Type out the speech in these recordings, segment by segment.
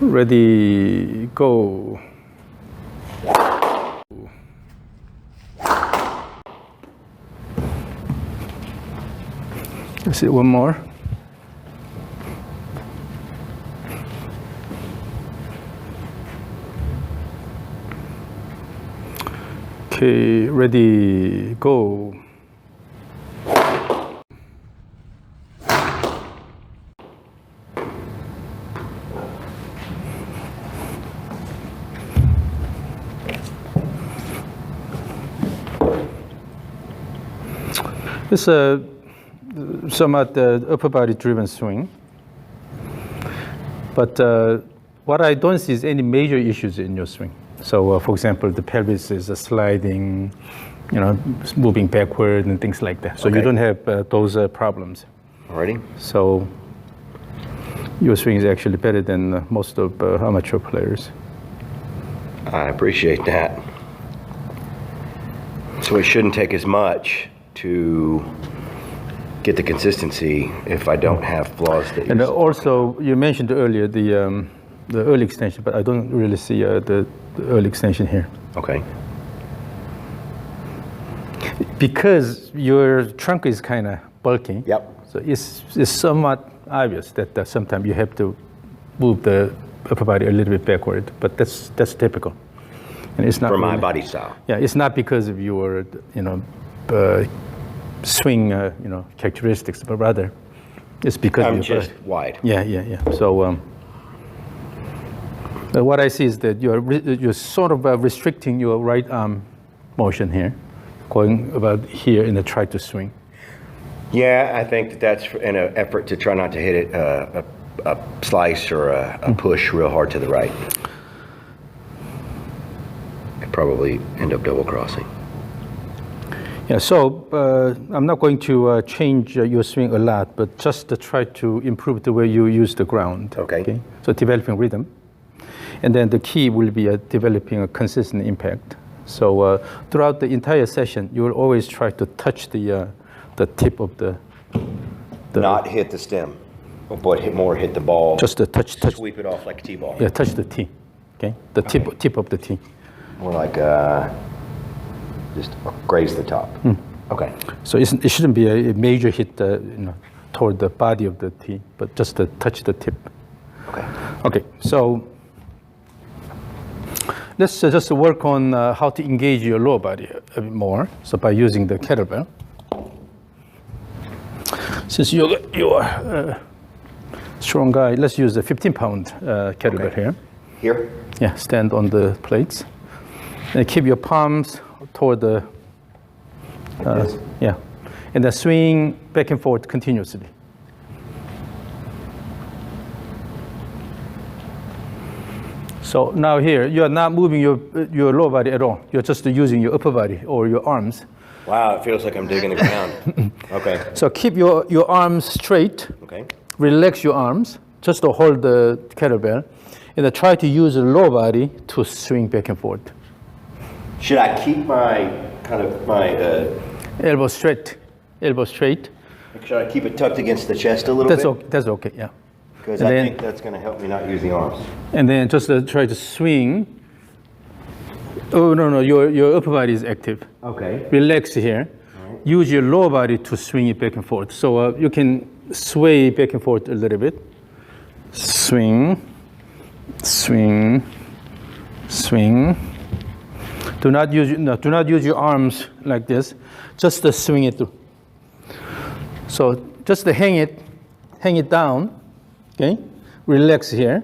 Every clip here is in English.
Ready, go. Let's see, one more. Okay, ready, go. It's a somewhat upper body driven swing, but what I don't see is any major issues in your swing. So, for example, the pelvis is sliding, moving backward and things like that. So you don't have those problems. Alrighty. So your swing is actually better than most of amateur players. I appreciate that. So it shouldn't take as much to get the consistency if I don't have flaws. And also, you mentioned earlier the early extension, but I don't really see the early extension here. Okay. Because your trunk is kind of bulky. Yep. So it's somewhat obvious that sometimes you have to move the upper body a little bit backward, but that's typical. And it's not for my really, body style. Yeah, it's not because of your swing characteristics, but rather it's because I'm you're just wide. Yeah. So what I see is that you're sort of restricting your right arm motion here, going about here in the try to swing. Yeah, I think that's in an effort to try not to hit it a slice or a push real hard to the right. Could probably end up double crossing. Yeah, so I'm not going to change your swing a lot, but just to try to improve the way you use the ground. Okay. So developing rhythm. And then the key will be developing a consistent impact. So throughout the entire session, you will always try to touch the tip of the not hit the stem, but hit the ball. Just to touch. Sweep it off like a tee-ball. Yeah, touch the tee. Okay, the tip of the tee. More like just graze the top. Okay. So it shouldn't be a major hit, toward the body of the tee, but just to touch the tip. Okay. Okay. So let's just work on how to engage your lower body a bit more. So by using the kettlebell. Since you're a strong guy, let's use the 15-pound kettlebell here. Here? Yeah, stand on the plates. And keep your palms toward the, yeah. And then swing back and forth continuously. So now here, you are not moving your lower body at all. You're just using your upper body or your arms. Wow, it feels like I'm digging the ground. Okay. So keep your arms straight. Okay. Relax your arms, just to hold the kettlebell. And then try to use the lower body to swing back and forth. Should I keep my elbow straight? Elbow straight. Should I keep it tucked against the chest a little bit? That's okay, yeah. Because I think that's going to help me not use the arms. And then just try to swing. Oh, no, your upper body is active. Okay. Relax here. Right. Use your lower body to swing it back and forth. So you can sway back and forth a little bit. Swing, swing, swing. Do not use your arms like this. Just to swing it through. So just to hang it down. Okay. Relax here,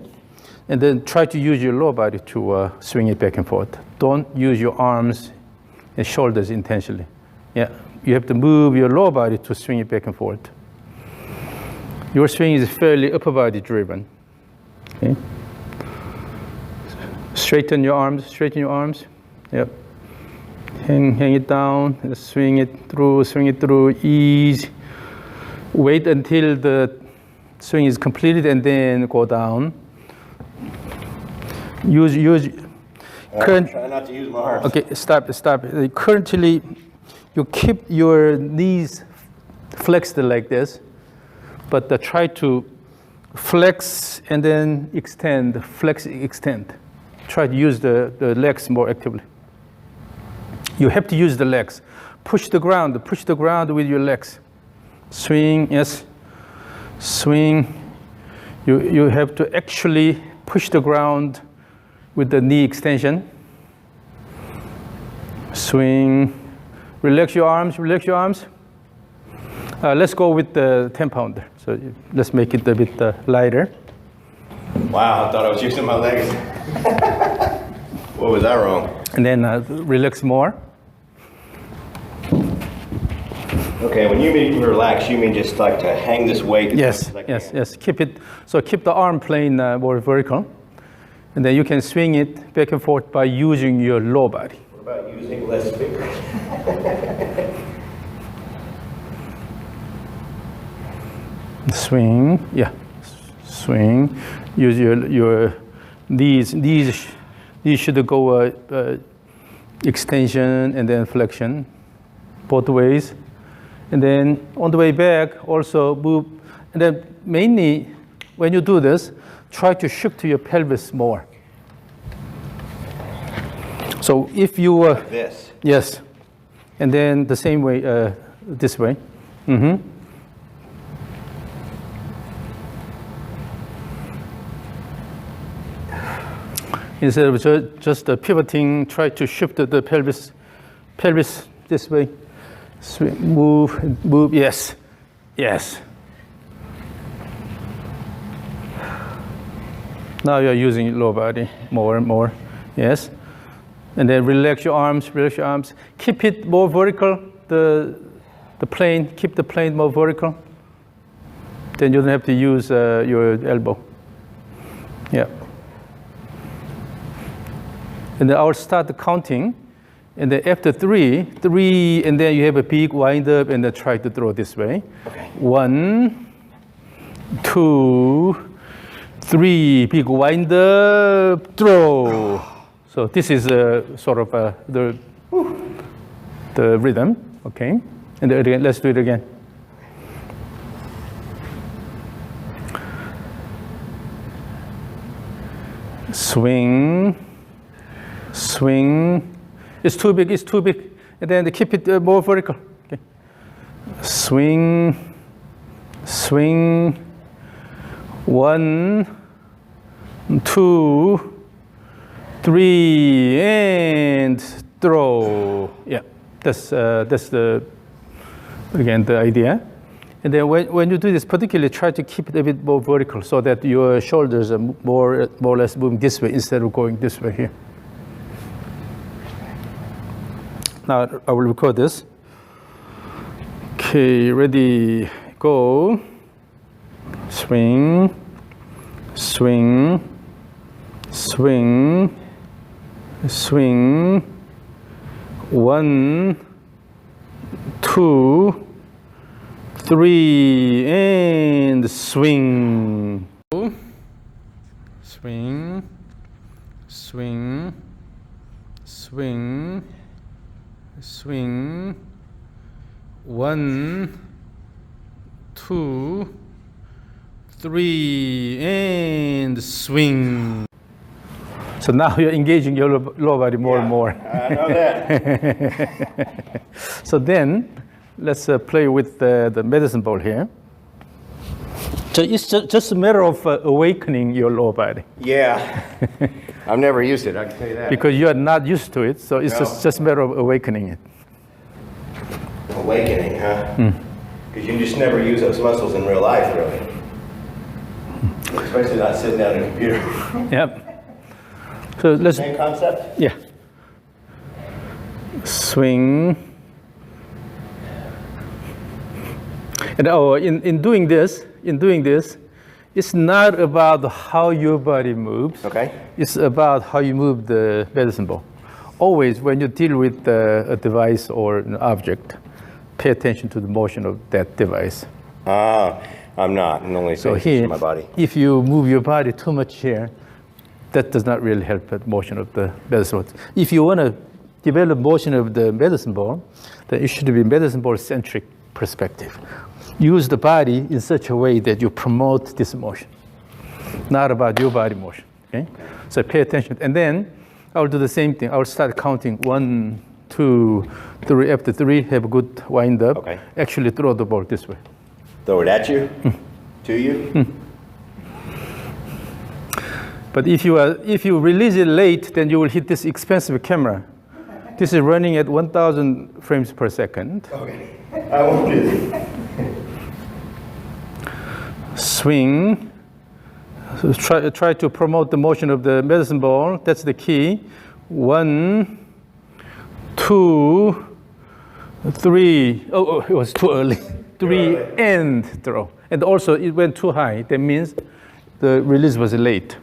and then try to use your lower body to swing it back and forth. Don't use your arms and shoulders intentionally. Yeah, you have to move your lower body to swing it back and forth. Your swing is fairly upper body driven. Okay. Straighten your arms. Yep. Hang it down, and swing it through, ease. Wait until the swing is completed and then go down. Try not to use my arms. Okay, stop. Currently, you keep your knees flexed like this, but try to flex and then extend, flex, extend. Try to use the legs more actively. You have to use the legs. Push the ground with your legs. Swing, yes. Swing. You have to actually push the ground with the knee extension. Swing. Relax your arms, relax your arms. Let's go with the 10-pounder. So let's make it a bit lighter. Wow, I thought I was using my legs. What was I wrong? And then relax more. Okay, when you mean relax, you mean just like to hang this weight as Yes, much as I yes, can. yes. Keep it. So keep the arm plane more vertical. And then you can swing it back and forth by using your lower body. What about using less fingers? Swing, yeah, swing. Use your these should go extension and then flexion, both ways. And then on the way back, also move. And then mainly, when you do this, try to shift to your pelvis more. So if you Like this. yes, and then the same way this way. Mm-hmm. Instead of just pivoting, try to shift the pelvis this way. Swing, move, yes, yes. Now you're using lower body more and more, yes. And then relax your arms, relax your arms. Keep it more vertical, the plane, keep the plane more vertical. Then you don't have to use your elbow. Yeah. And then I'll start counting. And then after three, and then you have a big wind up and then try to throw this way. Okay. 1, 2, 3, big wind up, throw. So this is sort of the rhythm, okay? And then again, let's do it again. Swing, swing. It's too big, And then keep it more vertical. Okay. Swing, swing. 1, 2, 3, and throw. Yeah, that's the idea. And then when you do this, particularly try to keep it a bit more vertical so that your shoulders are more or less moving this way instead of going this way here. Now I will record this. Okay, ready, go. Swing, swing, swing, swing. 1, 2, 3, and swing. Swing, swing, swing, swing. 1, 2, 3, and swing. So now you're engaging your lower body more and more. I know that. So then, let's play with the medicine ball here. So it's just a matter of awakening your lower body. Yeah. I've never used it, I can tell you that. Because you are not used to it, so it's just a matter of awakening it. Awakening, huh? Because you just never use those muscles in real life, really. Especially not sitting down at a computer. Yep. So let's. Same concept? Yeah. Swing. And in doing this, it's not about how your body moves. Okay. It's about how you move the medicine ball. Always, when you deal with a device or an object, pay attention to the motion of that device. I'm not. I'm only So paying here, attention to my body. if you move your body too much here, that does not really help the motion of the medicine ball. If you want to develop motion of the medicine ball, then it should be medicine ball centric perspective. Use the body in such a way that you promote this motion. not about your body motion. Okay? So pay attention. And then I'll do the same thing. I'll start counting 1, 2, 3. After 3, have a good wind up. Okay. Actually throw the ball this way. Throw it at you? To you? But if you release it late, then you will hit this expensive camera. This is running at 1,000 frames per second. Okay. I won't do it. Swing. So try to promote the motion of the medicine ball. That's the key. 1, 2, 3. Oh, it was too early. 3 and throw. And also it went too high. That means the release was late.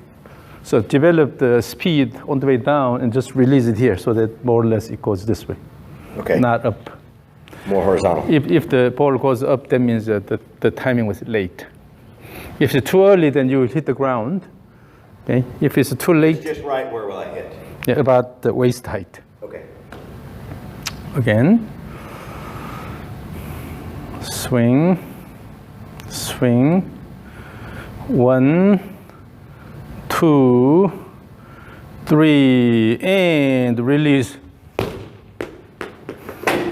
So develop the speed on the way down and just release it here so that more or less it goes this way. Okay. Not up. More horizontal. If the ball goes up, that means that the timing was late. If it's too early, then you will hit the ground. Okay. If it's too late, Just right, where will I hit? yeah, about the waist height. Okay. Again. Swing. Swing. 1, 2, 3, and release. All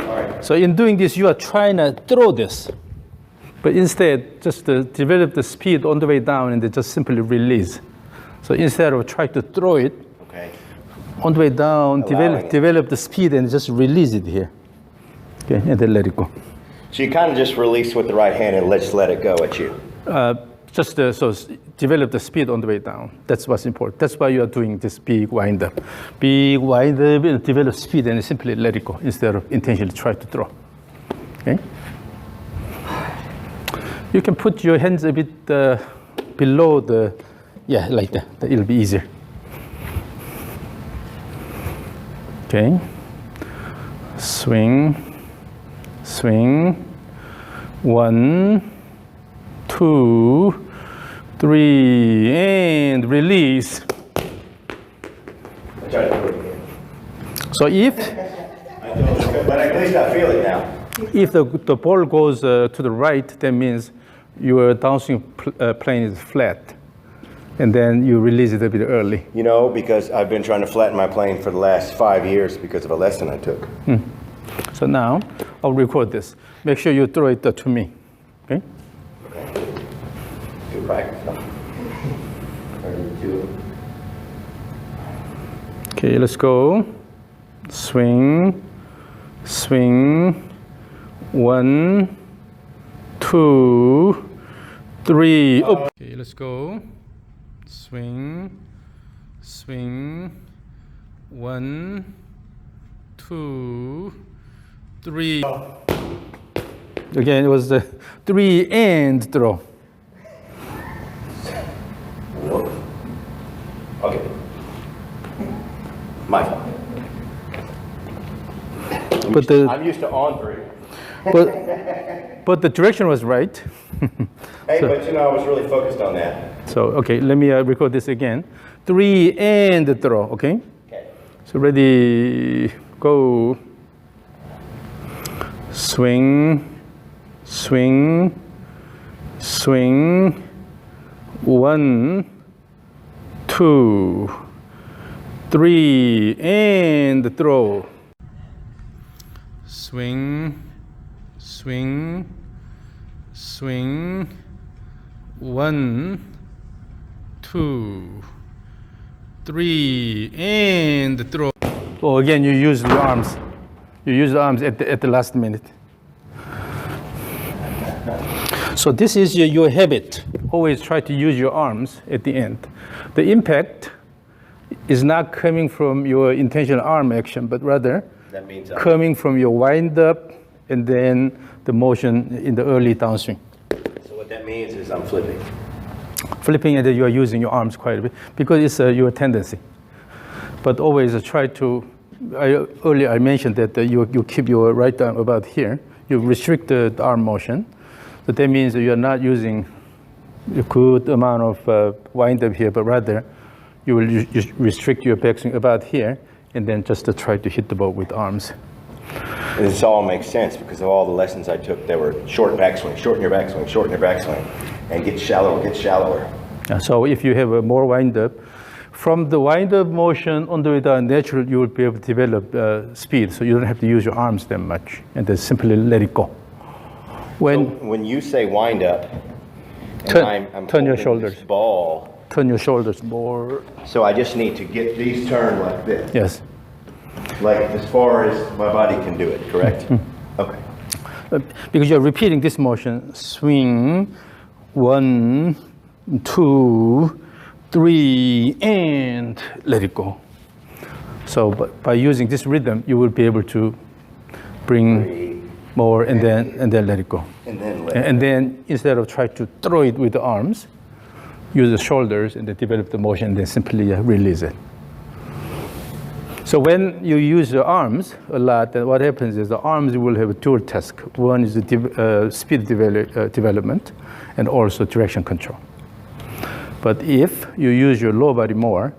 right. So in doing this, you are trying to throw this. But instead, just develop the speed on the way down and then just simply release. So instead of trying to throw it, Okay. on the way down, Allowing it. develop the speed and just release it here. Okay, and then let it go. So you kind of just release with the right hand and just let it go at you. Develop the speed on the way down. That's what's important. That's why you are doing this big wind up. Big wind up and develop speed and simply let it go instead of intentionally try to throw. Okay? You can put your hands a bit below the, yeah, like that. It'll be easier. Okay. Swing, swing. 1, 2, 3, and release. I try to do it again. So if But at least I feel it now. if the ball goes to the right, that means your downswing plane is flat, and then you release it a bit early. You know, because I've been trying to flatten my plane for the last 5 years because of a lesson I took. So now I'll record this. Make sure you throw it to me. Okay? Good practice. Huh? Okay, let's go. Swing, swing. 1, 2, 3. Okay, let's go. Swing, swing. 1, 2, 3. Again, it was the 3 and throw. Okay. My fault. I'm used to on 3. But the direction was right. Hey, but you know, I was really focused on that. So, okay, let me record this again. 3 and throw, okay? Okay. So ready, go. Swing, swing, swing. 1, 2, 3, and throw. Swing, swing, swing. 1, 2, 3, and throw. Oh, again, you use the arms. You use the arms at the last minute. So this is your habit. Always try to use your arms at the end. The impact is not coming from your intentional arm action, but rather That means coming from your wind up and then the motion in the early downswing. So what that means is I'm flipping. Flipping, and then you are using your arms quite a bit because it's your tendency. But always try to, earlier I mentioned that you keep your right arm about here. You restrict the arm motion. So that means that you are not using a good amount of wind up here, but rather you will just restrict your backswing about here and then just to try to hit the ball with arms. And this all makes sense because of all the lessons I took. They were short backswing, shorten your backswing, shorten your backswing, and get shallower, get shallower. So if you have a more wind-up, from the wind-up motion on the way down natural, you will be able to develop speed, so you don't have to use your arms that much, and then simply let it go. When you say wind up, I'm turn your holding shoulders. this ball. Turn your shoulders more. So I just need to get these turned like this. Yes. Like as far as my body can do it, correct? Okay. Because you're repeating this motion, swing, 1, 2, 3, and let it go. So by using this rhythm, you will be able to bring more and then let it go. And then instead of trying to throw it with the arms, use the shoulders and then develop the motion and then simply release it. So when you use your arms a lot, then what happens is the arms will have a dual task. One is the speed development and also direction control. But if you use your lower body more,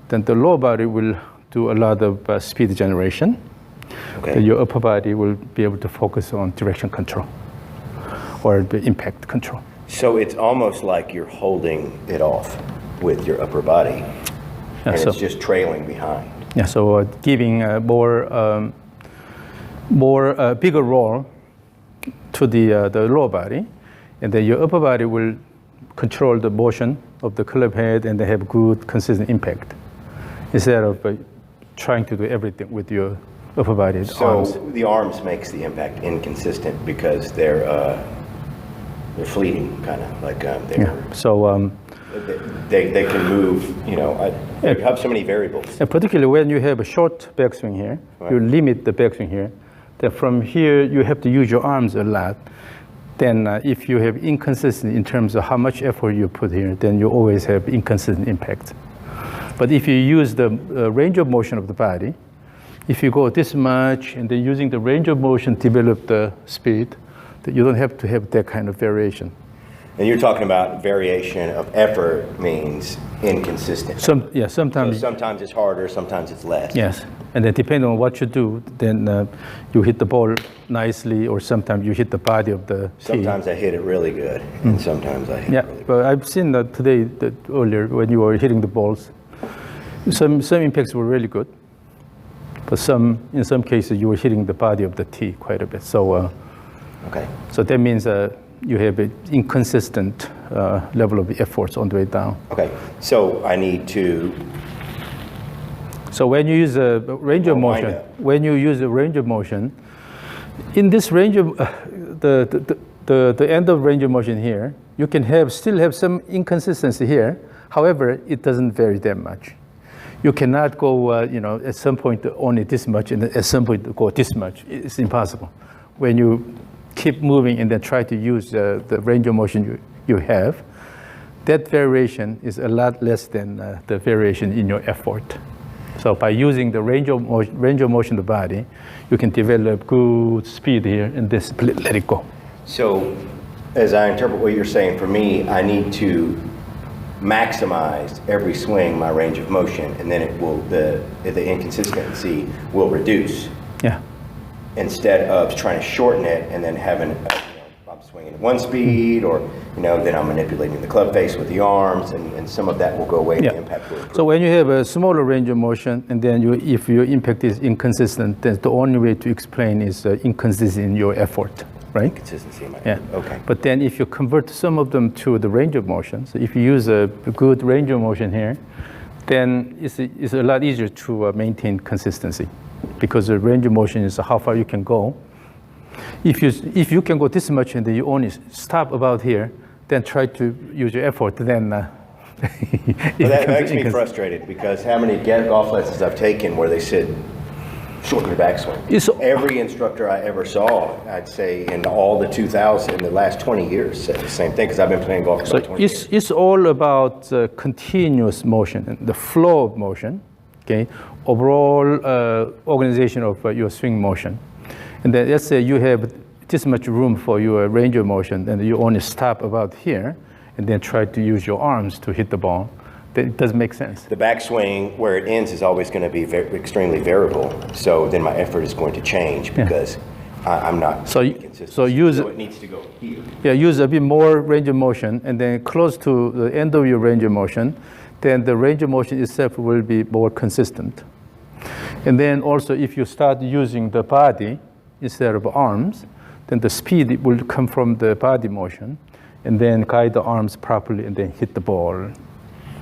then the lower body will do a lot of speed generation. Okay. Then your upper body will be able to focus on direction control or the impact control. So it's almost like you're holding it off with your upper body, and it's just trailing behind. Yeah, so giving a bigger role to the lower body, and then your upper body will control the motion of the club head and they have good consistent impact instead of trying to do everything with your upper body. So arms. The arms makes the impact inconsistent because they're fleeting, kind of like they're. Yeah. So they can move. You know, you have so many variables. And particularly when you have a short backswing here, right. You limit the backswing here. Then from here you have to use your arms a lot. Then if you have inconsistency in terms of how much effort you put here, then you always have inconsistent impact. But if you use the range of motion of the body, if you go this much and then using the range of motion develop the speed, that you don't have to have that kind of variation. And you're talking about variation of effort means inconsistent. Sometimes. So sometimes it's harder, sometimes it's less. Yes, and then depending on what you do, then you hit the ball nicely, or sometimes you hit the body of the tee. Sometimes I hit it really good, and sometimes I hit it really good. But I've seen that today, earlier, when you were hitting the balls, some impacts were really good, but in some cases you were hitting the body of the tee quite a bit. So, okay. So that means you have an inconsistent level of efforts on the way down. Okay, so I need to. So when you use a range of motion, in this range of the end of range of motion here, you can still have some inconsistency here. However, it doesn't vary that much. You cannot go, at some point only this much, and at some point go this much. It's impossible. When you keep moving and then try to use the range of motion you have, that variation is a lot less than the variation in your effort. So by using the range of motion of the body, you can develop good speed here and just let it go. So as I interpret what you're saying, for me, I need to maximize every swing my range of motion, and then it will the inconsistency will reduce. Yeah. Instead of trying to shorten it and then having I'm swinging at one speed, or then I'm manipulating the club face with the arms, and some of that will go away. Yeah. The impact will improve. So when you have a smaller range of motion, and then if your impact is inconsistent, then the only way to explain is inconsistency in your effort, right? Consistency in my yeah. effort. Okay. But then if you convert some of them to the range of motion, so if you use a good range of motion here, then it's a lot easier to maintain consistency, because the range of motion is how far you can go. If you can go this much and then you only stop about here, then try to use your effort, then that makes me frustrated, because how many golf lessons I've taken where they said shorten your backswing. Every instructor I ever saw, I'd say in all the 2000, in the last 20 years, said the same thing, because I've been playing golf for about 20 years. It's all about continuous motion and the flow of motion, okay? Overall organization of your swing motion. And then let's say you have this much room for your range of motion, and you only stop about here, and then try to use your arms to hit the ball. That doesn't make sense. The backswing, where it ends, is always going to be extremely variable. So then my effort is going to change, because I'm not consistent. So use it needs to go here. Yeah, use a bit more range of motion, and then close to the end of your range of motion, then the range of motion itself will be more consistent. And then also, if you start using the body instead of arms, then the speed will come from the body motion, and then guide the arms properly, and then hit the ball.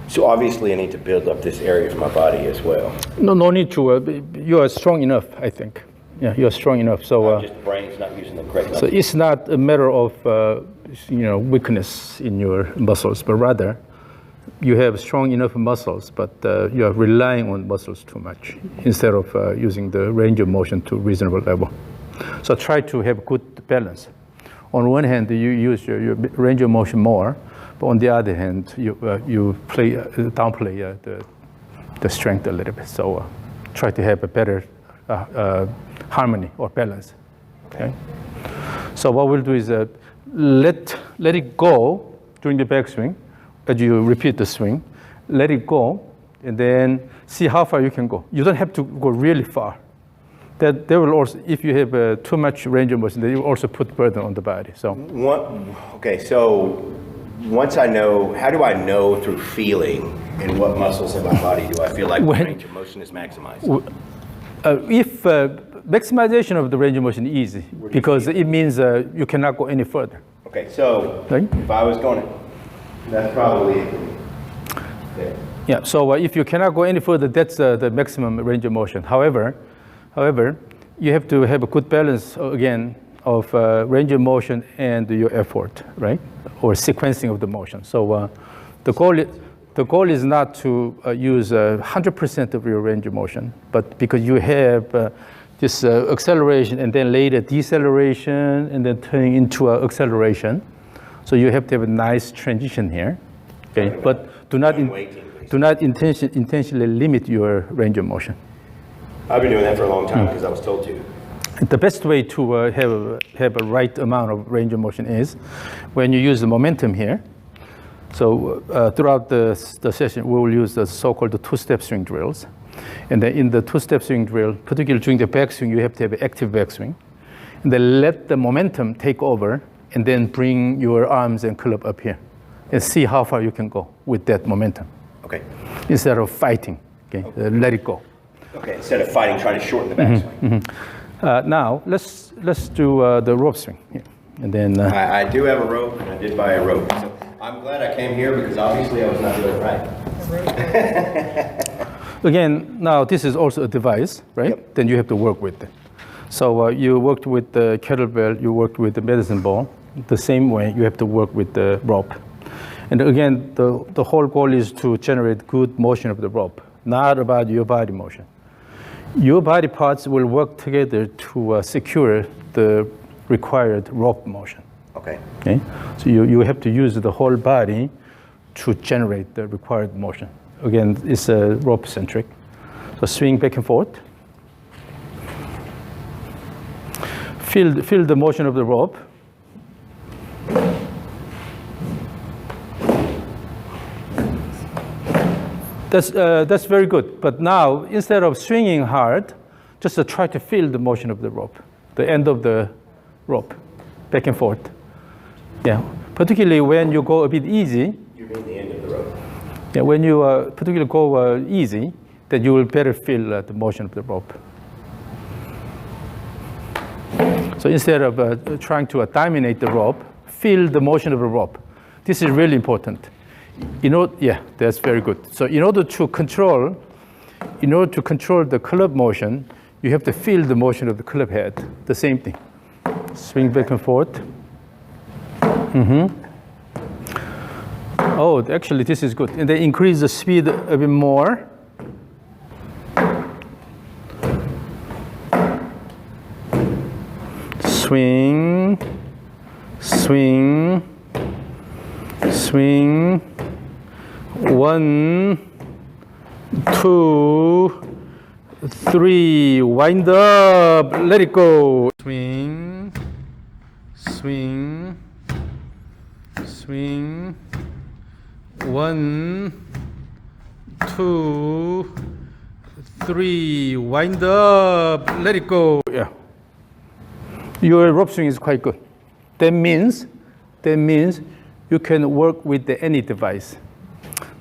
So obviously, I need to build up this area of my body as well. No need to. You are strong enough, I think. Yeah, you're strong enough. So just the brain's not using the correct. So it's not a matter of weakness in your muscles, but rather you have strong enough muscles, but you are relying on muscles too much instead of using the range of motion to a reasonable level. So try to have good balance. On one hand, you use your range of motion more, but on the other hand, you downplay the strength a little bit. So try to have a better harmony or balance. Okay. So what we'll do is let it go during the backswing. As you repeat the swing, let it go, and then see how far you can go. You don't have to go really far. That will also, if you have too much range of motion, then you also put burden on the body. So okay. So once I know, how do I know through feeling in what muscles in my body do I feel like the range of motion is maximized? If maximization of the range of motion is easy, because it means you cannot go any further. Okay, so if I was going, that's probably there. Yeah, so if you cannot go any further, that's the maximum range of motion. However, you have to have a good balance, again, of range of motion and your effort, right? Or sequencing of the motion. So the goal is not to use 100% of your range of motion, but because you have this acceleration and then later deceleration and then turning into acceleration. So you have to have a nice transition here, okay? But do not intentionally limit your range of motion. I've been doing that for a long time because I was told to. The best way to have a right amount of range of motion is when you use the momentum here. So throughout the session, we will use the so-called two-step swing drills. And then in the two-step swing drill, particularly during the backswing, you have to have an active backswing. And then let the momentum take over, and then bring your arms and club up here. And see how far you can go with that momentum. Okay. Instead of fighting, okay? Let it go. Okay, instead of fighting, trying to shorten the backswing. Now, let's do the rope swing. Yeah. And then I do have a rope, and I did buy a rope. So I'm glad I came here because obviously I was not doing it right. Again, now this is also a device, right? Yep. Then you have to work with it. So you worked with the kettlebell, you worked with the medicine ball. The same way, you have to work with the rope. And again, the whole goal is to generate good motion of the rope, not about your body motion. Your body parts will work together to secure the required rope motion. Okay. So you have to use the whole body to generate the required motion. Again, it's rope centric. So swing back and forth. Feel the motion of the rope. That's very good. But now, instead of swinging hard, just try to feel the motion of the rope, the end of the rope, back and forth. Yeah, particularly when you go a bit easy. You mean the end of the rope? Yeah, when you particularly go easy, then you will better feel the motion of the rope. So instead of trying to dominate the rope, feel the motion of the rope. This is really important. Yeah, that's very good. So in order to control the club motion, you have to feel the motion of the club head. The same thing. Swing back and forth. Oh, actually, this is good. And then increase the speed a bit more. Swing, swing, swing. 1, 2, 3. Wind up. Let it go. Swing, swing, swing. 1, 2, 3. Wind up. Let it go. Yeah. Your rope swing is quite good. That means you can work with any device.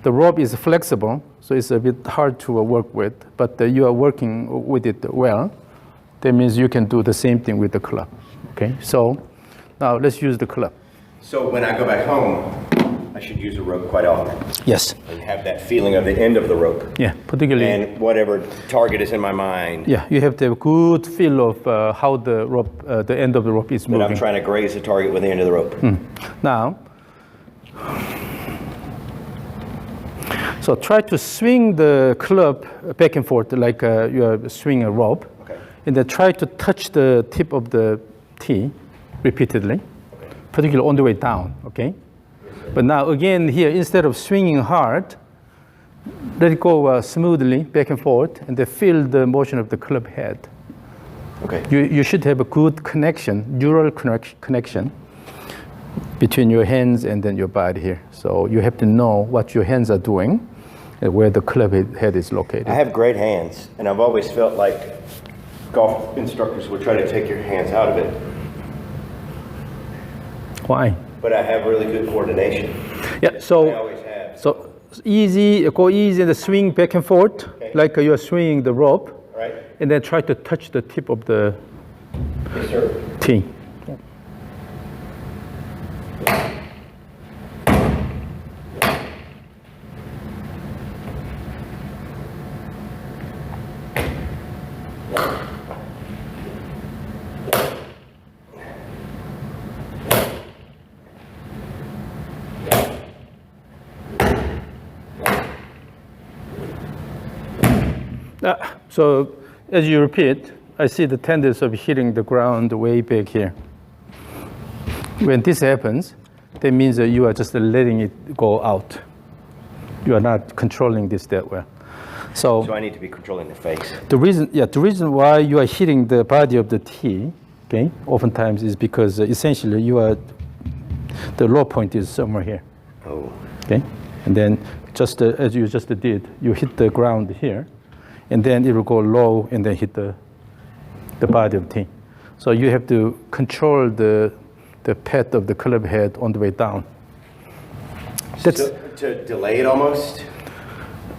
The rope is flexible, so it's a bit hard to work with, but you are working with it well. That means you can do the same thing with the club. Okay, so now let's use the club. So when I go back home, I should use a rope quite often. Yes. And have that feeling of the end of the rope. Yeah, particularly. And whatever target is in my mind. Yeah, you have to have a good feel of how the rope, the end of the rope is moving. And I'm trying to graze the target with the end of the rope. Now, so try to swing the club back and forth like you are swinging a rope. Okay. And then try to touch the tip of the tee repeatedly, particularly on the way down, okay? But now again here, instead of swinging hard, let it go smoothly back and forth, and then feel the motion of the club head. Okay. You should have a good connection, neural connection between your hands and then your body here. So you have to know what your hands are doing and where the club head is located. I have great hands, and I've always felt like golf instructors would try to take your hands out of it. Why? But I have really good coordination. Yeah, so I always have. So easy, go easy and swing back and forth, Okay. like you're swinging the rope, Right? and then try to touch the tip of the Yes, sir. tee. So as you repeat, I see the tendency of hitting the ground way back here. When this happens, that means that you are just letting it go out. You are not controlling this that well. So I need to be controlling the face. The reason why you are hitting the body of the tee, okay, oftentimes is because essentially the low point is somewhere here. Oh. Okay, and then just as you just did, you hit the ground here, and then it will go low and then hit the body of the tee. So you have to control the path of the club head on the way down. That's, So, to delay it almost?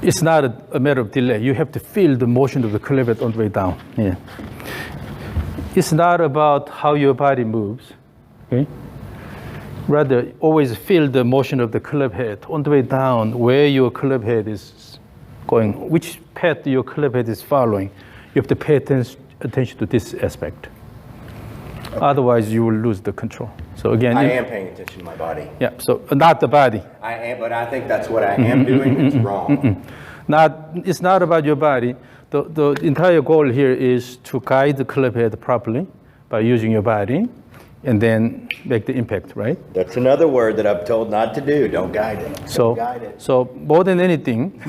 it's not a matter of delay. You have to feel the motion of the club head on the way down. Yeah. It's not about how your body moves. Okay. Rather, always feel the motion of the club head on the way down, where your club head is going, which path your club head is following. You have to pay attention to this aspect. Otherwise, you will lose the control. So again, I am paying attention to my body. Yeah. So not the body. I am, but I think that's what I am doing. It's wrong. It's not about your body. The entire goal here is to guide the club head properly by using your body, and then make the impact, right? That's another word that I'm told not to do. Don't guide it. Don't guide it. So more than anything,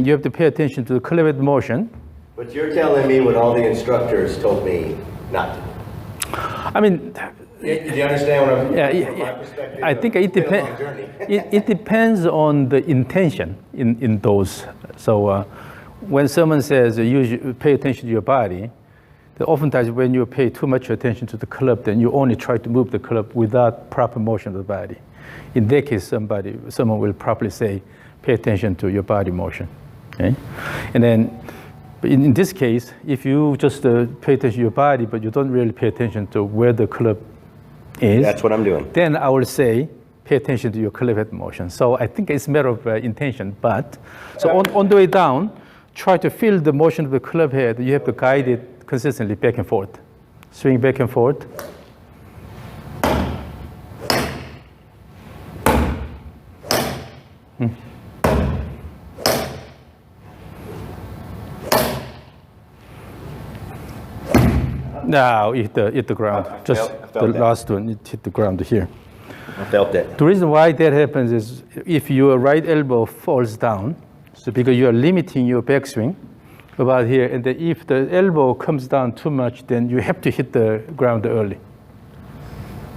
you have to pay attention to the club head motion. But you're telling me what all the instructors told me not to do. I mean, Do you understand what I'm from my yeah. perspective? I think it's been a long journey. it depends on the intention in those. So when someone says pay attention to your body, that oftentimes when you pay too much attention to the club, then you only try to move the club without proper motion of the body. In that case, someone will probably say, pay attention to your body motion. Okay? And then in this case, if you just pay attention to your body, but you don't really pay attention to where the club is, That's what I'm doing. then I will say, pay attention to your club head motion. So I think it's a matter of intention, but so on the way down, try to feel the motion of the club head. You have to guide it consistently back and forth. Swing back and forth. Now hit the ground. I Just felt the that. last one, it hit the ground here. I felt it. The reason why that happens is if your right elbow falls down, so because you are limiting your backswing about here, and then if the elbow comes down too much, then you have to hit the ground early.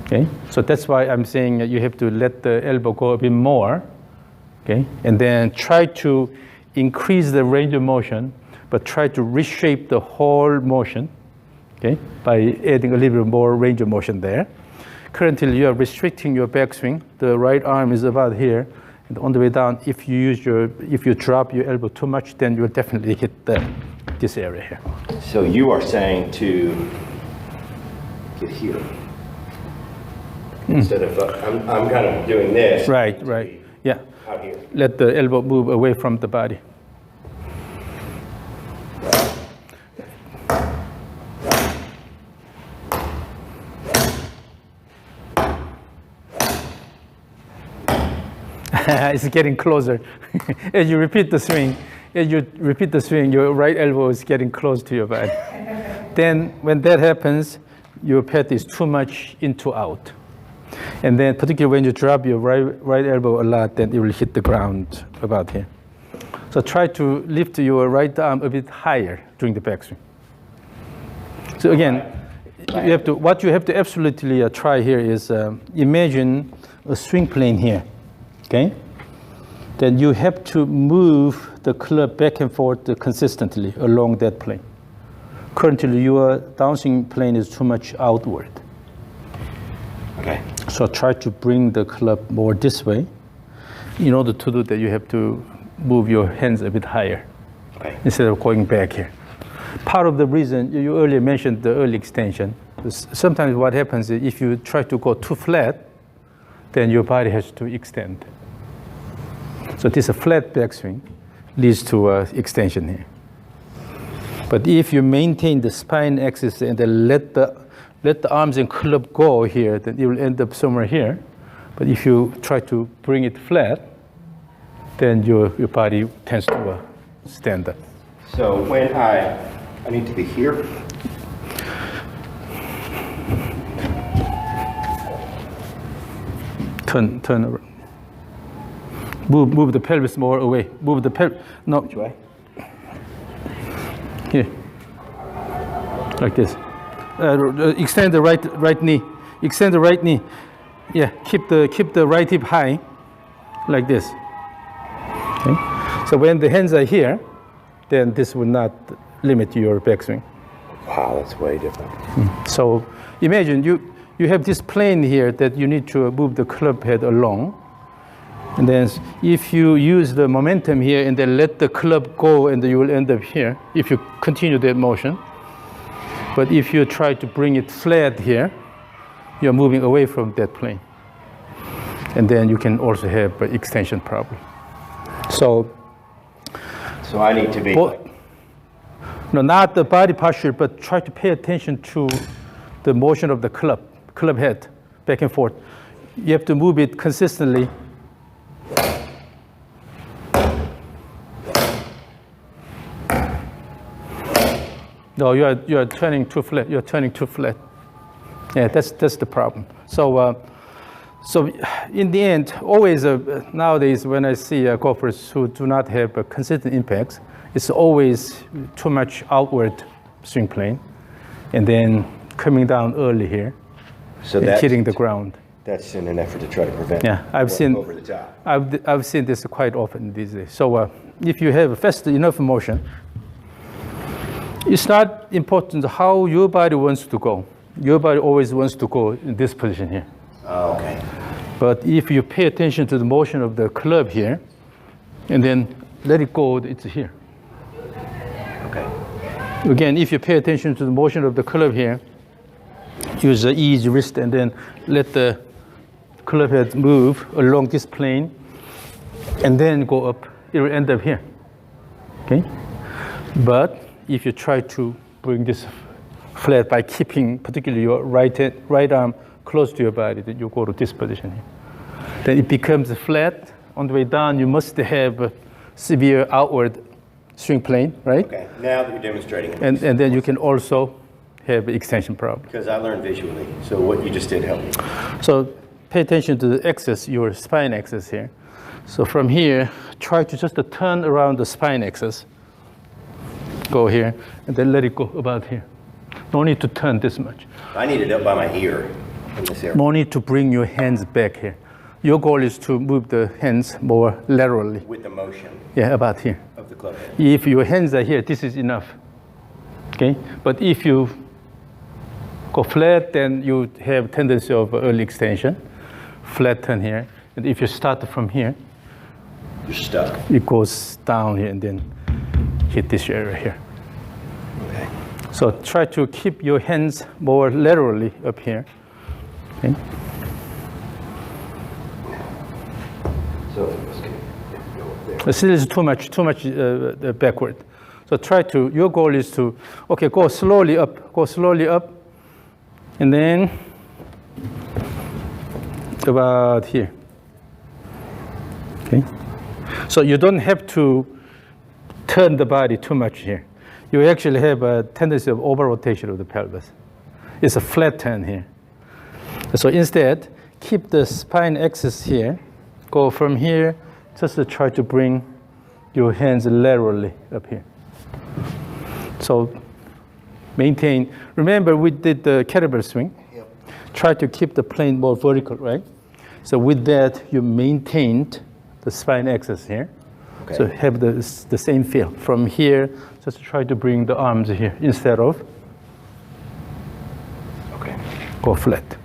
Okay, so that's why I'm saying that you have to let the elbow go a bit more, okay, and then try to increase the range of motion, but try to reshape the whole motion, okay, by adding a little bit more range of motion there. Currently, you are restricting your backswing. The right arm is about here, and on the way down, if you drop your elbow too much, then you'll definitely hit this area here. So you are saying to get here instead of I'm kind of doing this. Right. Yeah. Out here. Let the elbow move away from the body. It's getting closer. As you repeat the swing, your right elbow is getting close to your body. Then when that happens, your path is too much into out. And then particularly when you drop your right elbow a lot, then it will hit the ground about here. So try to lift your right arm a bit higher during the backswing. So again, what you have to absolutely try here is imagine a swing plane here. Okay? Then you have to move the club back and forth consistently along that plane. Currently, your downswing plane is too much outward. Okay. So try to bring the club more this way. In order to do that, you have to move your hands a bit higher, okay, instead of going back here. Part of the reason, you earlier mentioned the early extension. Sometimes what happens is if you try to go too flat, then your body has to extend. So this flat backswing leads to extension here. But if you maintain the spine axis and then let the arms and club go here, then it will end up somewhere here. But if you try to bring it flat, then your body tends to stand up. So when I need to be here. Turn around. Move the pelvis more away. Move the pelvis. No. Which way? Here. Like this. Extend the right knee. Extend the right knee. Yeah. Keep the right hip high, like this. Okay. So when the hands are here, then this will not limit your backswing. Wow, that's way different. So imagine you have this plane here that you need to move the club head along. And then if you use the momentum here and then let the club go, and you will end up here if you continue that motion. But if you try to bring it flat here, you're moving away from that plane. And then you can also have an extension problem. So I need to be... No, not the body posture, but try to pay attention to the motion of the club head, back and forth. You have to move it consistently. No, you are turning too flat. You're turning too flat. Yeah, that's the problem. So in the end, always nowadays when I see golfers who do not have consistent impacts, it's always too much outward swing plane, and then coming down early here, so and hitting the ground. That's in an effort to try to prevent. Yeah, I've seen over the top. I've seen this quite often these days. So if you have a fast enough motion, it's not important how your body wants to go. Your body always wants to go in this position here. Oh, okay. But if you pay attention to the motion of the club here, and then let it go, it's here. Okay. Again, if you pay attention to the motion of the club here, use the easy wrist and then let the club head move along this plane, and then go up. It will end up here. Okay. But if you try to bring this flat by keeping particularly your right arm close to your body, then you go to this position here. Then it becomes flat. On the way down, you must have a severe outward swing plane, right? Okay, now that you're demonstrating it. And then you can also have an extension problem. Because I learned visually, so what you just did helped me. So pay attention to the axis, your spine axis here. So from here, try to just turn around the spine axis. Go here, and then let it go about here. No need to turn this much. I need it up by my ear in this area. No need to bring your hands back here. Your goal is to move the hands more laterally. With the motion. Yeah, about here. Of the club head. If your hands are here, this is enough. Okay? But if you Go flat, then you have tendency of early extension. Flat turn here. And if you start from here, you're stuck. It goes down here and then hit this area here. Okay. So try to keep your hands more laterally up here. Okay. So let's go up there. Still is too much backward. So try to, your goal is to, okay, go slowly up, and then about here. Okay. So you don't have to turn the body too much here. You actually have a tendency of over-rotation of the pelvis. It's a flat turn here. So instead, keep the spine axis here. Go from here, just to try to bring your hands laterally up here. So maintain. Remember, we did the kettlebell swing. Yep. Try to keep the plane more vertical, right? So with that, you maintained the spine axis here. Okay. So have the same feel. From here, just try to bring the arms here instead of go flat.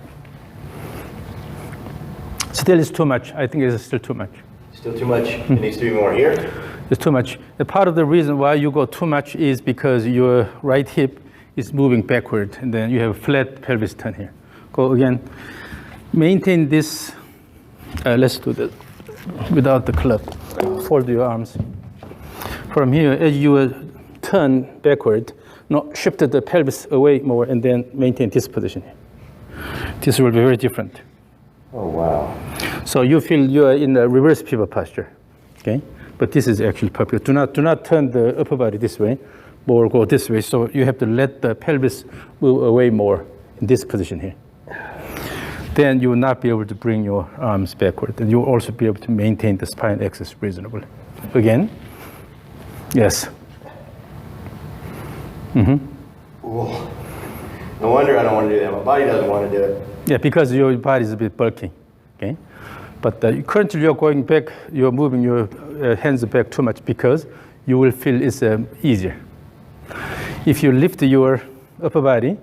Still is too much. I think it's still too much. Still too much? It needs to be more here? It's too much. And part of the reason why you go too much is because your right hip is moving backward, and then you have a flat pelvis turn here. Go again. Maintain this. Let's do that without the club. Fold your arms. From here, as you turn backward, shift the pelvis away more, and then maintain this position here. This will be very different. Oh, wow. So you feel you are in a reverse pivot posture, okay? But this is actually perfect. Do not turn the upper body this way, or go this way. So you have to let the pelvis move away more in this position here. Then you will not be able to bring your arms backward, and you will also be able to maintain the spine axis reasonably. Again, yes. Whoa. No wonder I don't want to do that. My body doesn't want to do it. Yeah, because your body is a bit bulky, okay? But currently you're going back, you're moving your hands back too much because you will feel it's easier. If you lift your upper body,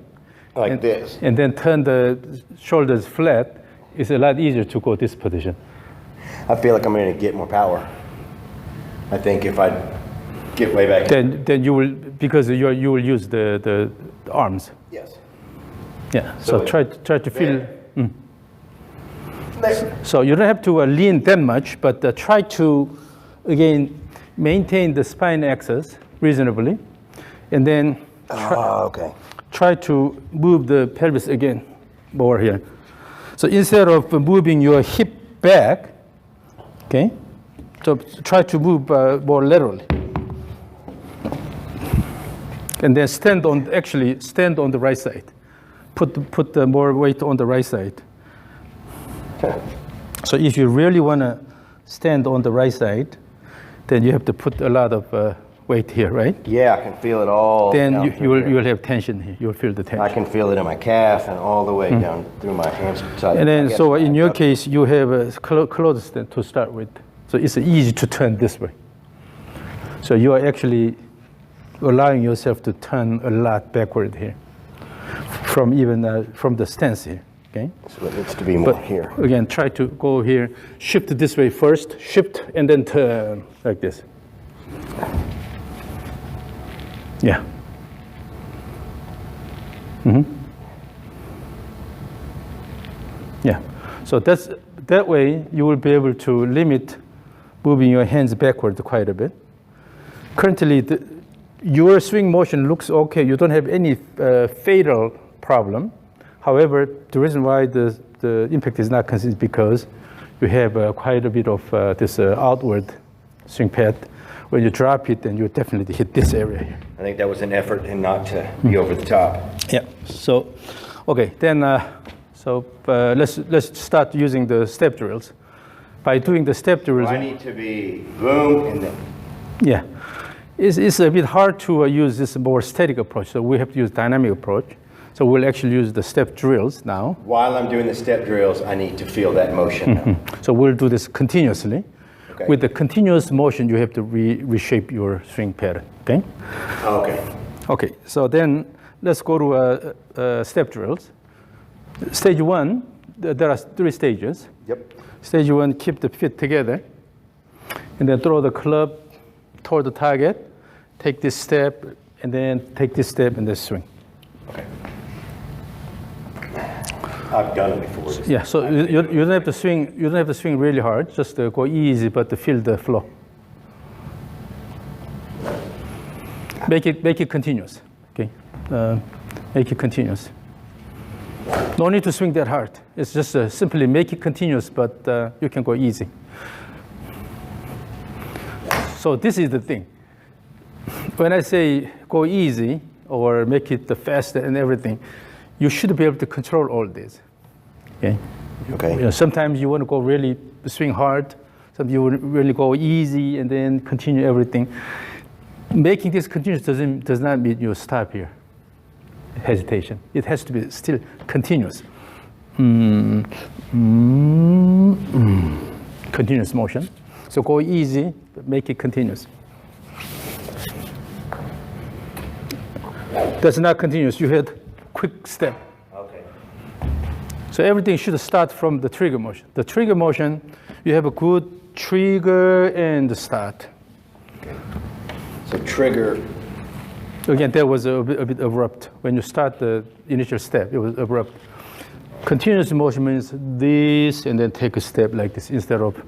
like this, and then turn the shoulders flat, it's a lot easier to go this position. I feel like I'm going to get more power. I think if I get way back. Then you will, because you will use the arms. Yes. Yeah. So try to feel. So you don't have to lean that much, but try to, again, maintain the spine axis reasonably, and then try to move the pelvis again over here. So instead of moving your hip back, okay, so try to move more laterally. And then stand on the right side. Put more weight on the right side. So if you really want to stand on the right side, then you have to put a lot of weight here, right? Yeah, I can feel it all. Then you will have tension here. You'll feel the tension. I can feel it in my calf and all the way down through my hands. And then, so in your case, you have a closed stand to start with. So it's easy to turn this way. So you are actually allowing yourself to turn a lot backward here, from the stance here. Okay. So it needs to be more here. Again, try to go here. Shift this way first. Shift and then turn like this. Yeah. Yeah. So that way you will be able to limit moving your hands backward quite a bit. Currently, your swing motion looks okay. You don't have any fatal problem. However, the reason why the impact is not consistent is because you have quite a bit of this outward swing path. When you drop it, then you definitely hit this area here. I think that was an effort and not to be over the top. Yeah. So, okay. Then, let's start using the step drills. By doing the step drills, I need to be boom and then. Yeah, it's a bit hard to use this more static approach. So we have to use dynamic approach. So we'll actually use the step drills now. While I'm doing the step drills, I need to feel that motion. So we'll do this continuously. Okay. With the continuous motion, you have to reshape your swing pattern, okay? Okay. Okay, so then let's go to step drills. Stage 1, there are 3 stages. Yep. Stage 1, keep the feet together, and then throw the club toward the target, take this step, and then take this step, and then swing. Okay. I've done it before. Yeah, so you don't have to swing. You don't have to swing really hard. Just go easy, but to feel the flow. Make it continuous. Okay, make it continuous. No need to swing that hard. It's just simply make it continuous, but you can go easy. So this is the thing. When I say go easy or make it faster and everything, you should be able to control all this. Okay. Okay. You know, sometimes you want to go really swing hard. Sometimes you want to really go easy and then continue everything. Making this continuous does not mean you stop here. Hesitation. It has to be still continuous. Continuous motion. So go easy, but make it continuous. That's not continuous. You had quick step. Okay. So everything should start from the trigger motion. The trigger motion, you have a good trigger and start. Okay. So trigger. Again, that was a bit abrupt. When you start the initial step, it was abrupt. Continuous motion means this, and then take a step like this instead of.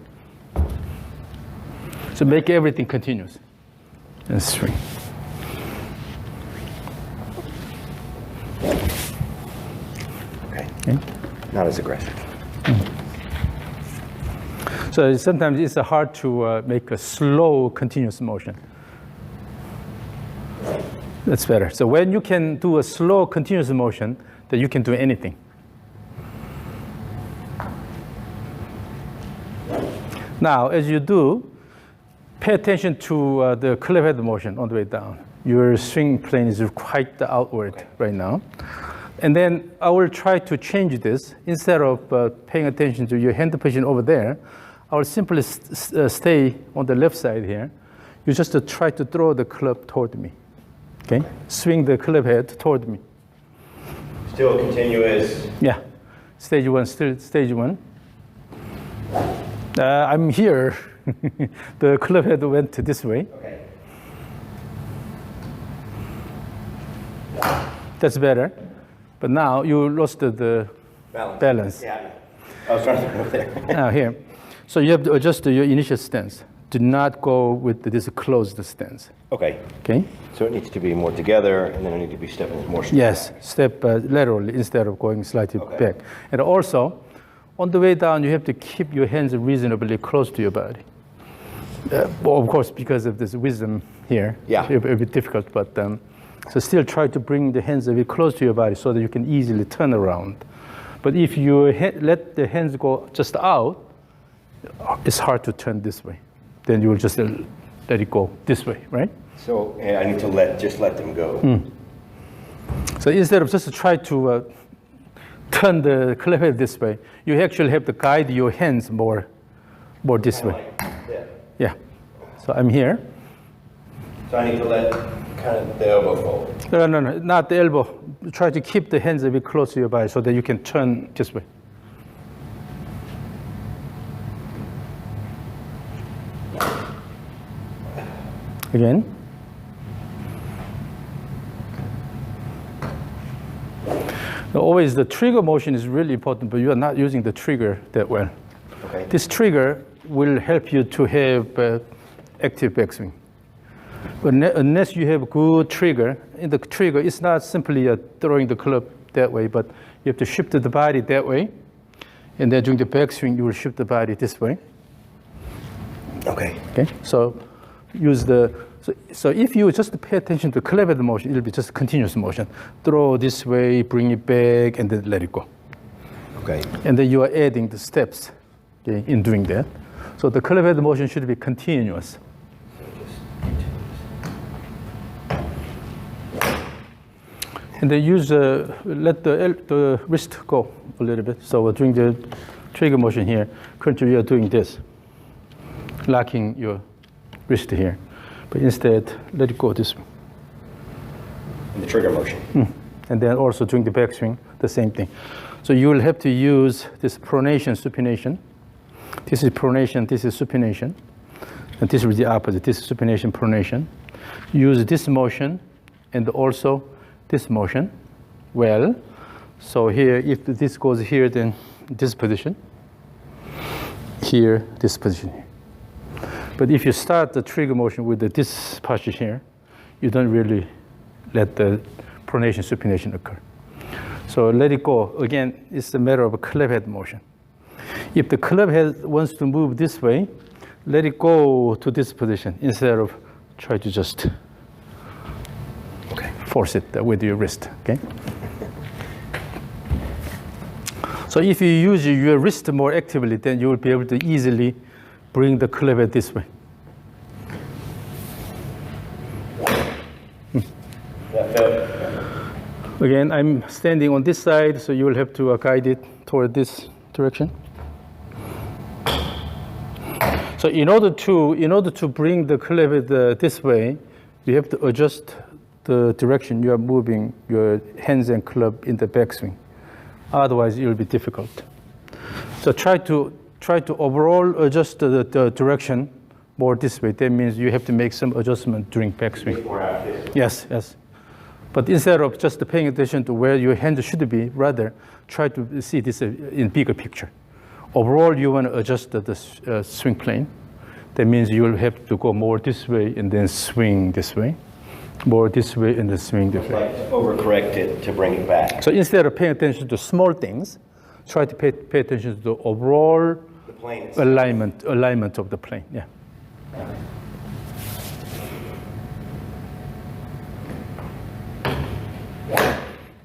So make everything continuous. And swing. Okay. Not as aggressive. So sometimes it's hard to make a slow, continuous motion. That's better. So when you can do a slow, continuous motion, then you can do anything. Now, as you do, pay attention to the club head motion on the way down. Your swing plane is quite outward right now. And then I will try to change this. Instead of paying attention to your hand position over there, I will simply stay on the left side here. You just try to throw the club toward me. Okay? Swing the club head toward me. Still continuous. Yeah. Stage 1, still stage 1. I'm here. The club head went this way. Okay. That's better. But now you lost the balance. Yeah. I was trying to go there. Now here. So you have to adjust your initial stance. Do not go with this closed stance. Okay. Okay? So it needs to be more together, and then I need to be stepping more straight. Yes, step laterally instead of going slightly back. And also, on the way down, you have to keep your hands reasonably close to your body. Well, of course, because of this wisdom here, yeah, it's a bit difficult, but so still try to bring the hands a bit close to your body so that you can easily turn around. But if you let the hands go just out, it's hard to turn this way. Then you will just let it go this way, right? So I need to just let them go. So instead of just try to turn the club head this way, you actually have to guide your hands more this way. Yeah. So I'm here. So I need to let kind of the elbow fold. No, not the elbow. Try to keep the hands a bit close to your body so that you can turn this way. Again. Now, always the trigger motion is really important, but you are not using the trigger that well. Okay. This trigger will help you to have active backswing. But unless you have good trigger, in the trigger, it's not simply throwing the club that way, but you have to shift the body that way, and then during the backswing, you will shift the body this way. Okay. Okay. So use so if you just pay attention to club head motion, it'll be just continuous motion. Throw this way, bring it back, and then let it go. Okay. And then you are adding the steps, okay, in doing that. So the club head motion should be continuous. And then let the wrist go a little bit. So during the trigger motion here, currently you are doing this, locking your wrist here. But instead, let it go this way. In the trigger motion. And then also during the backswing, the same thing. So you will have to use this pronation, supination. This is pronation, this is supination. And this is the opposite. This is supination, pronation. Use this motion and also this motion. Well, so here, if this goes here, then this position. Here, this position here. But if you start the trigger motion with this posture here, you don't really let the pronation, supination occur. So let it go. Again, it's a matter of a club head motion. If the club head wants to move this way, let it go to this position instead of try to just force it with your wrist. Okay. So if you use your wrist more actively, then you will be able to easily bring the club head this way. Again, I'm standing on this side, so you will have to guide it toward this direction. So in order to bring the club head this way, you have to adjust the direction you are moving your hands and club in the backswing. Otherwise, it will be difficult. So try to overall adjust the direction more this way. That means you have to make some adjustment during backswing. Yes, yes. But instead of just paying attention to where your hand should be, rather try to see this in bigger picture. Overall, you want to adjust the swing plane. That means you will have to go more this way and then swing this way. More this way and then swing this way. Like overcorrect it to bring it back. So instead of paying attention to small things, try to pay attention to the overall alignment of the plane. Yeah.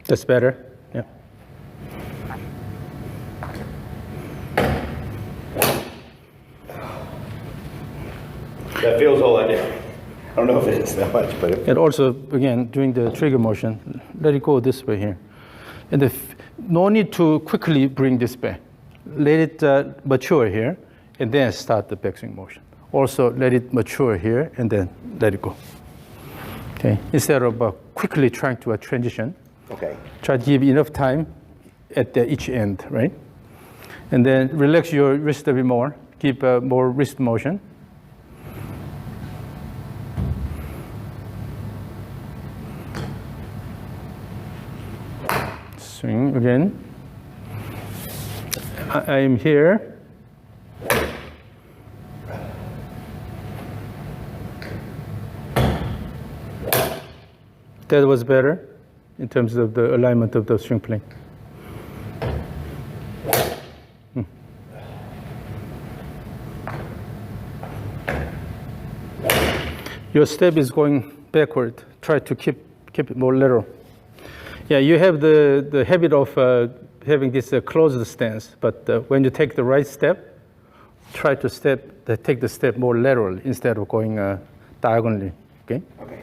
That's better. Yeah. That feels a whole lot different. I don't know if it is that much, but and also again doing the trigger motion, let it go this way here, and no need to quickly bring this back. Let it mature here, and then start the backswing motion. Also let it mature here, and then let it go. Okay, instead of quickly trying to transition. Okay. Try to give enough time at each end, right? And then relax your wrist a bit more. Keep more wrist motion. Swing again. I'm here. That was better in terms of the alignment of the swing plane. Your step is going backward. Try to keep it more lateral. Yeah, you have the habit of having this closed stance, but when you take the right step, try to take the step more lateral instead of going diagonally. Okay. Okay.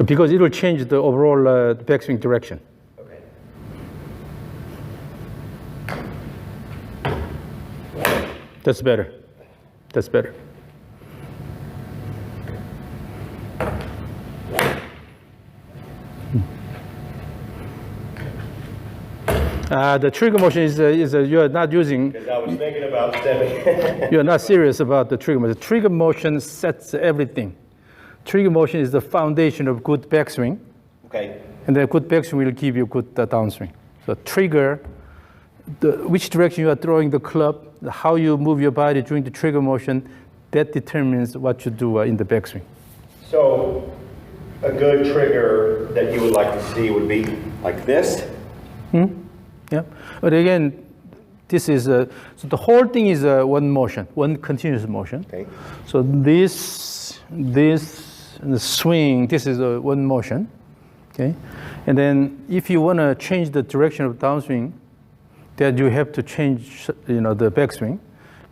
Because it will change the overall backswing direction. Okay. That's better. That's better. The trigger motion is you are not using. Because I was thinking about stepping. You are not serious about the trigger motion. The trigger motion sets everything. Trigger motion is the foundation of good backswing. Okay. And then good backswing will give you good downswing. So trigger, which direction you are throwing the club, how you move your body during the trigger motion, that determines what you do in the backswing. So a good trigger that you would like to see would be like this? Yeah. But again, this is so the whole thing is one motion, one continuous motion. Okay. So this, and the swing, this is one motion. Okay. And then if you want to change the direction of downswing, then you have to change, the backswing.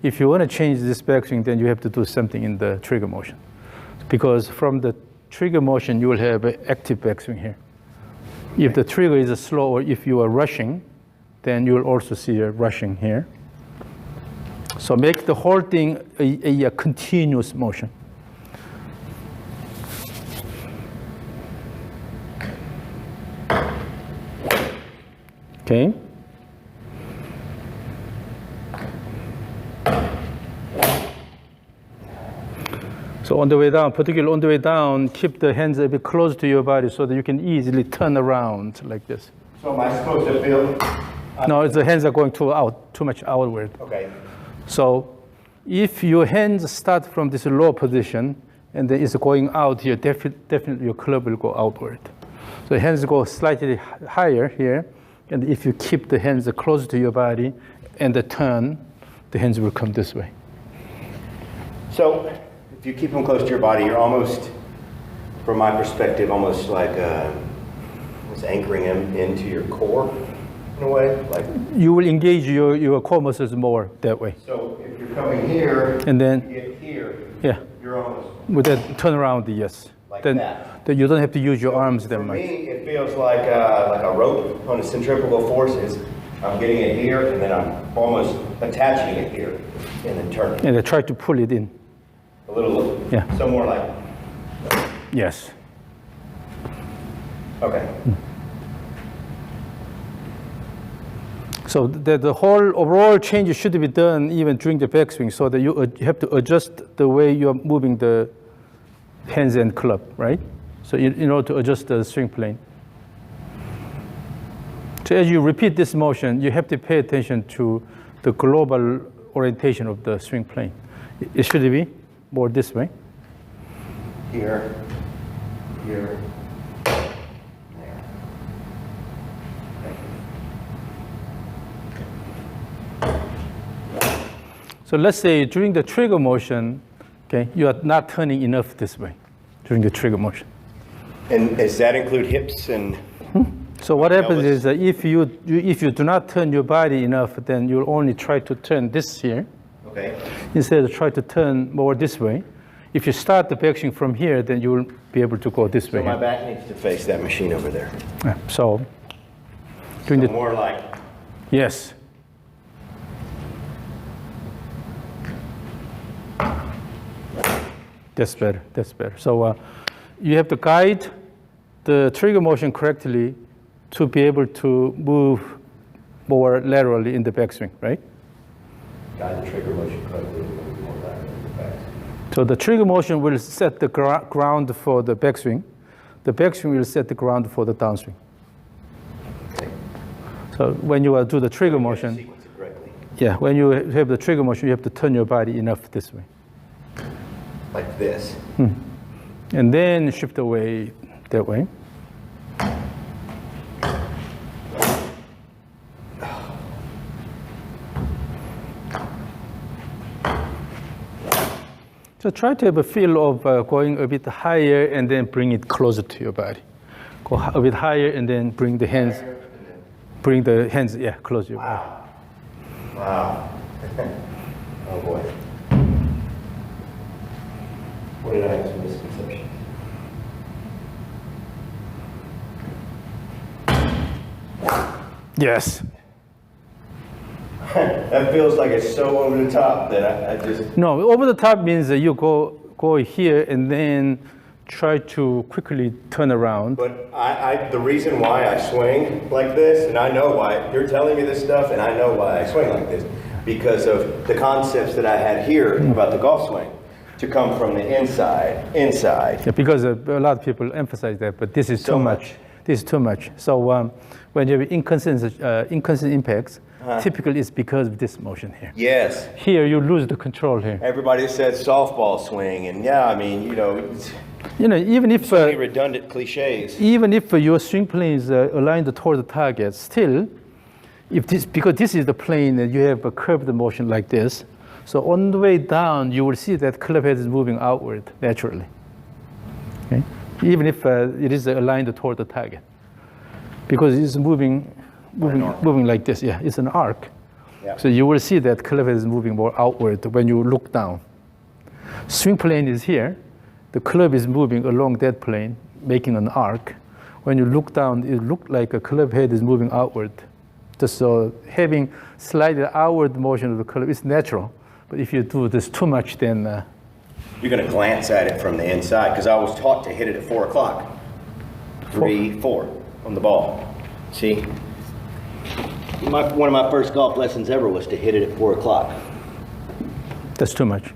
If you want to change this backswing, then you have to do something in the trigger motion, because from the trigger motion you will have an active backswing here. If the trigger is slow, or if you are rushing, then you will also see a rushing here. So make the whole thing a continuous motion. Okay. So on the way down, particularly on the way down, keep the hands a bit close to your body so that you can easily turn around like this. So am I supposed to feel? No, the hands are going too much outward. Okay. So if your hands start from this low position and then it's going out here, definitely your club will go outward. So hands go slightly higher here, and if you keep the hands close to your body and the turn, the hands will come this way. So if you keep them close to your body, you're almost, from my perspective, almost like anchoring them into your core in a way. Like you will engage your core muscles more that way. So if you're coming here and then you get here, yeah, you're almost with that turn around, yes. Like then you don't have to use your arms that much. For me, it feels like a rope on the centrifugal forces. I'm getting it here, and then I'm almost attaching it here, and then turning. And I try to pull it in. A little, yeah. So more like. Yes. Okay. So the whole overall change should be done even during the backswing, so that you have to adjust the way you are moving the hands and club, right? So in order to adjust the swing plane. So as you repeat this motion, you have to pay attention to the global orientation of the swing plane. It should be more this way. Here, here, there. So let's say during the trigger motion, okay, you are not turning enough this way during the trigger motion. And does that include hips and? So what happens is that if you do not turn your body enough, then you'll only try to turn this here. Okay. Instead of try to turn more this way. If you start the backswing from here, then you will be able to go this way. So my back needs to face that machine over there. Yeah, so during the more like. Yes. That's better. That's better. So you have to guide the trigger motion correctly to be able to move more laterally in the backswing, right? Guide the trigger motion correctly to move more laterally in the backswing. So the trigger motion will set the ground for the backswing. The backswing will set the ground for the downswing. Okay. So when you do the trigger motion, sequence it correctly. Yeah, when you have the trigger motion, you have to turn your body enough this way. Like this. And then shift away that way. So try to have a feel of going a bit higher and then bring it closer to your body. Go a bit higher and then bring the hands, yeah, close to your body. Wow. Oh boy. What did I have some misconceptions? Yes. That feels like it's so over the top that I just... No, over the top means that you go here and then try to quickly turn around. But the reason why I swing like this, and I know why, you're telling me this stuff, and I know why I swing like this, because of the concepts that I had here about the golf swing, to come from the inside. Yeah, because a lot of people emphasize that, but this is too much. This is too much. So when you have inconsistent impacts, typically it's because of this motion here. Yes. Here you lose the control here. Everybody said softball swing, and yeah, I mean, even if so many redundant cliches. Even if your swing plane is aligned toward the target, still, because this is the plane and you have a curved motion like this, so on the way down you will see that club head is moving outward naturally. Okay? Even if it is aligned toward the target, because it's moving like this. Yeah, it's an arc. Yeah. So you will see that club head is moving more outward when you look down. Swing plane is here. The club is moving along that plane, making an arc. When you look down, it looks like a club head is moving outward. So having slightly outward motion of the club is natural. But if you do this too much, then you're going to glance at it from the inside, because I was taught to hit it at 4 o'clock. 3, 4 on the ball. See? One of my first golf lessons ever was to hit it at 4 o'clock. That's too much.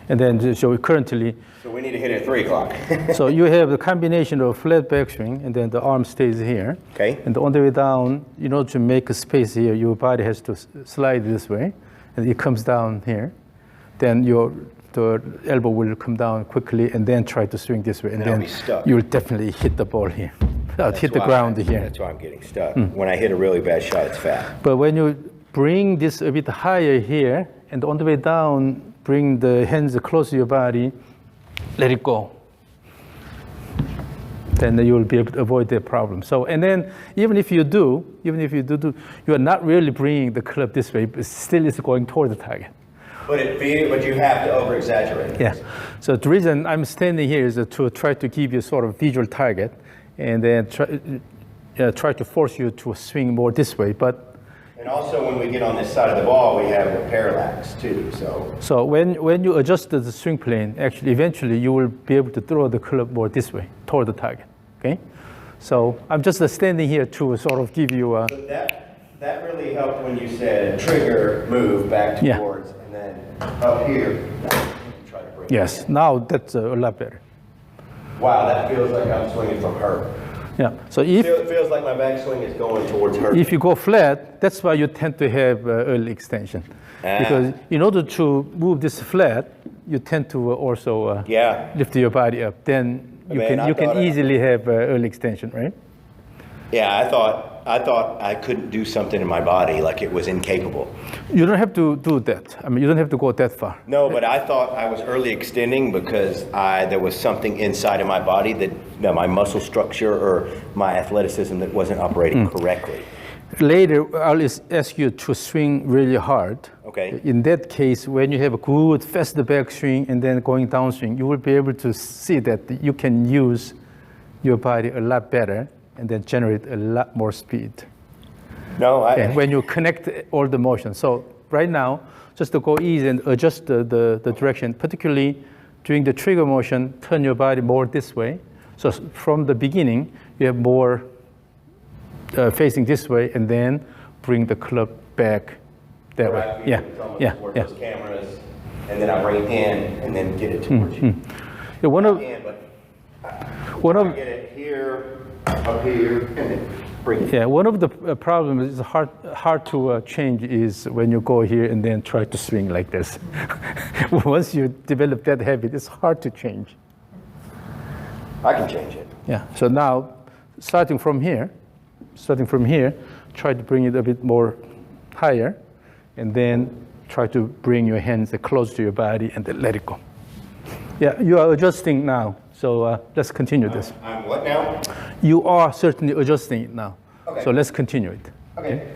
And then, so currently... So we need to hit it at 3 o'clock. So you have the combination of flat backswing, and then the arm stays here. Okay. And on the way down, in order to make a space here, your body has to slide this way, and it comes down here. Then the elbow will come down quickly, and then try to swing this way. And then you'll definitely hit the ball here. Hit the ground here. That's why I'm getting stuck. When I hit a really bad shot, it's fat. But when you bring this a bit higher here, and on the way down, bring the hands close to your body, let it go. Then you will be able to avoid that problem. So, and then even if you do, you are not really bringing the club this way, but still it's going toward the target. But you have to over-exaggerate. Yeah. So the reason I'm standing here is to try to give you sort of visual target, and then try to force you to swing more this way. And also when we get on this side of the ball, we have a parallax too. So when you adjust the swing plane, actually eventually you will be able to throw the club more this way toward the target. Okay. So I'm just standing here to sort of give you a. So that really helped when you said trigger, move back towards, and then up here. Try to bring yes. It now that's a lot better. Wow, that feels like I'm swinging from her. Yeah. So if it feels like my backswing is going towards her. If you go flat, that's why you tend to have early extension, because in order to move this flat, you tend to also lift your body up. Then you can easily have early extension, right? Yeah, I thought I couldn't do something in my body, like it was incapable. You don't have to do that. I mean, you don't have to go that far. No, but I thought I was early extending because there was something inside of my body that my muscle structure or my athleticism that wasn't operating correctly. Later, I'll ask you to swing really hard. Okay. In that case, when you have a good, fast backswing and then going downswing, you will be able to see that you can use your body a lot better and then generate a lot more speed. No, when you connect all the motion. So right now, just to go easy and adjust the direction, particularly during the trigger motion, turn your body more this way. So from the beginning, you have more facing this way, and then bring the club back that way. Yeah. Those cameras, and then I bring it in, and then get it towards you. Yeah, one of get it here, up here, and then bring it. Yeah, one of the problems is hard to change is when you go here and then try to swing like this. Once you develop that habit, it's hard to change. I can change it. Yeah. So now, starting from here, try to bring it a bit more higher, and then try to bring your hands close to your body and then let it go. Yeah, you are adjusting now. So let's continue this. I'm what now? You are certainly adjusting it now. Okay. So let's continue it. Okay.